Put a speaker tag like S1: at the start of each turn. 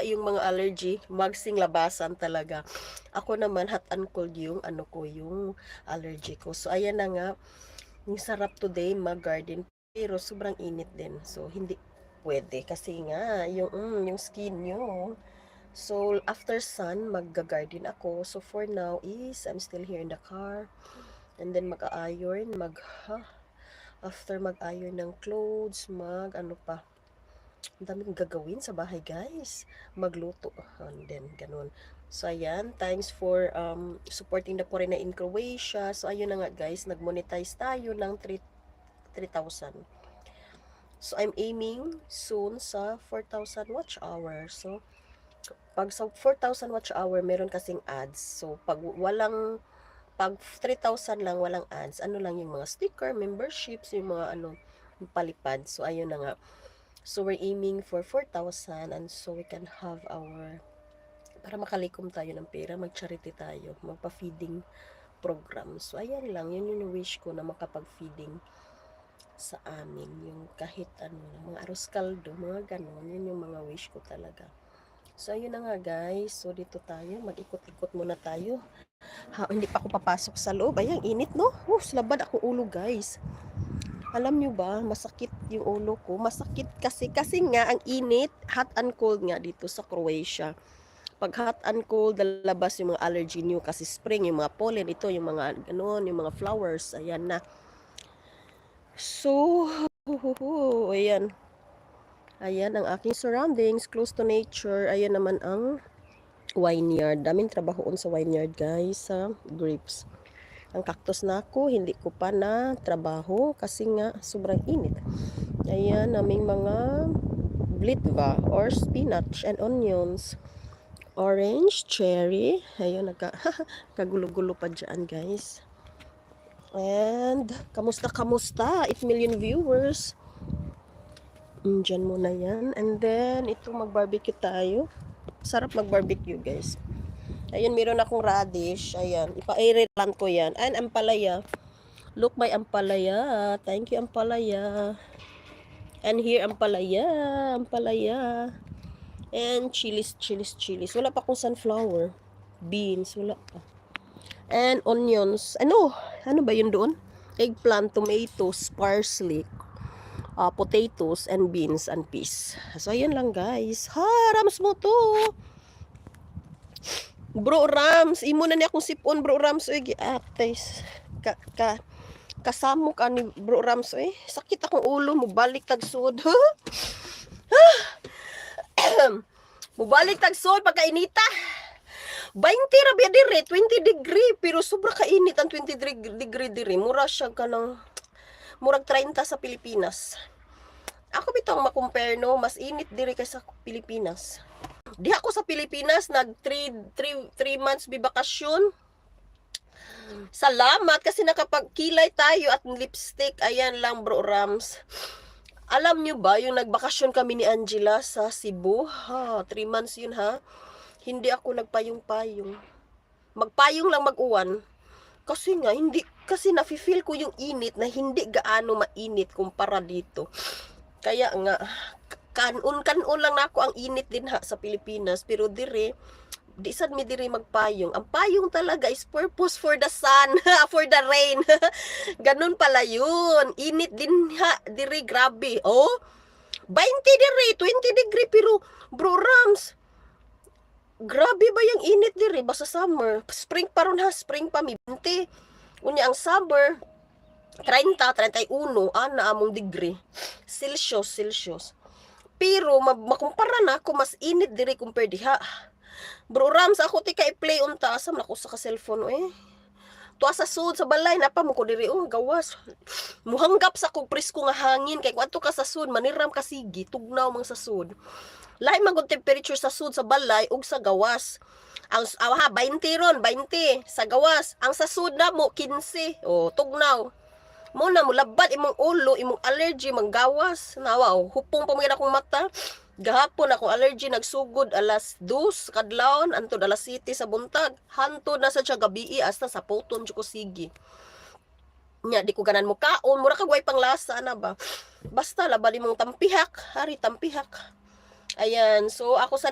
S1: yung mga allergy, magsing labasan talaga. Ako naman hot and cold yung ano ko, yung allergy ko. So ayan na nga, yung sarap today mag-garden pero sobrang init din. So hindi pwede kasi nga yung skin nyo. So after sun, mag-garden ako. So for now is I'm still here in the car. And then mag-iron, after mag-iron ng clothes, ano pa, ang daming gagawin sa bahay, guys. Magluto. And then, ganun. So, ayan. Thanks for supporting the Corina in Croatia. So, ayun na nga, guys. Nag-monetize tayo ng 3,000. So, I'm aiming soon sa 4,000 watch hour. So, pag sa 4,000 watch hour, meron kasing ads. So, pag 3,000 lang, walang ads. Ano lang yung mga sticker, memberships, yung mga palipad. So, ayun na nga. So, we're aiming for 4,000 and so we can have para makalikom tayo ng pera, mag-charity tayo, magpa-feeding program. So, ayan lang, yun yung wish ko na makapag-feeding sa amin. Yung kahit mga arroz caldo, mga ganon, yun yung mga wish ko talaga. So, ayun na nga guys. So, dito tayo, mag-ikot-ikot muna tayo. Hindi pa ako papasok sa loob. Ayan, init no? Labad ako ulo guys. Alam nyo ba, masakit yung ulo ko. Masakit kasi nga ang init, hot and cold nga dito sa Croatia. Pag hot and cold, lalabas yung mga allergy nyo kasi spring, yung mga pollen, ito yung mga ganon, yung mga flowers, ayan na. So, ayan. Ayan ang aking surroundings, close to nature. Ayan naman ang vineyard. Daming trabahoon sa vineyard guys, sa grapes. Ang cactus na ako, hindi ko pa na trabaho kasi nga sobrang init. Ayan, naming mga blitva or spinach and onions. Orange, cherry. Ayun, kagulo-gulo pa dyan, guys. And, kamusta? 8 million viewers. Dyan muna yan. And then, ito mag-barbecue tayo. Sarap mag-barbecue, guys. Ayun, meron akong radish. Ayan, ipa-airland ko yan. And ampalaya. Look, my ampalaya. Thank you, ampalaya. And here, ampalaya. Ampalaya. And chilies. Wala pa akong sunflower. Beans, wala pa. And onions. Ano ba yun doon? Eggplant, tomatoes, parsley, potatoes, and beans and peas. So, ayan lang guys. Rams mo to. Bro Rams, imo na niya akong sipon, Bro Rams. Uy, ates. Kasamo ka ni Bro Rams. Sakit akong ulo mo. Balik tagsod. Mubalik tagsod pagkainita. 20 rabia dire, 20 degree. Pero sobra kainit ang 20 degree dire. Mura siya ka ng murag 30 sa Pilipinas. Ako bitang makumpare no, mas init dire kaysa Pilipinas. Di ako sa Pilipinas, nag 3 months bibakasyon. Salamat kasi nakapagkilay tayo at lipstick. Ayan lang Bro Rams. Alam nyo ba, yung nagbakasyon kami ni Angela sa Cebu, 3 months yun hindi ako nagpayong-payong. Magpayong lang mag-uwan. Kasi nga, kasi nafe-feel ko yung init na hindi gaano mainit kumpara dito. Kaya nga, kanon lang na ako ang init din sa Pilipinas. Pero di sad mi diri magpayong. Ang payong talaga is purpose for the sun, for the rain. Ganun pala yun. Init din diri, grabe. 20 diri, 20 degree pero Bro Rams, grabe ba yung init diri basta summer. Spring pa ron spring pa mi 20. Unya ang summer 30, 31 ana among degree. Celsius. Pero makumpara na ako mas init diri compare diha. Bro Rams, ako ti kay play unta asam na ko sa cellphone tuwa sa sud sa balay na pa mo ko diri gawas. Muhanggap sa kog presko nga hangin kay kung adto ka sa sud maniram ka sige tugnaw mang sa sud. Lahi man gud temperature sa sud sa balay ug sa gawas. Ang 20 ron, 20 sa gawas. Ang sa sud na mo 15. Tugnaw. Mo na mo labad imong ulo, imong allergy manggawas. Nawa hupong pa mga akong mata. Gahapon akong allergy nagsugod alas 2 kadlawon antod alas 7 sa buntag. Hantod na sa siya gabi hasta sa puton ko sige. Nya di ko ganan mo kaon, mura kag way panglasa na ba. Basta labad imong tampihak, hari tampihak. Ayan, so ako sa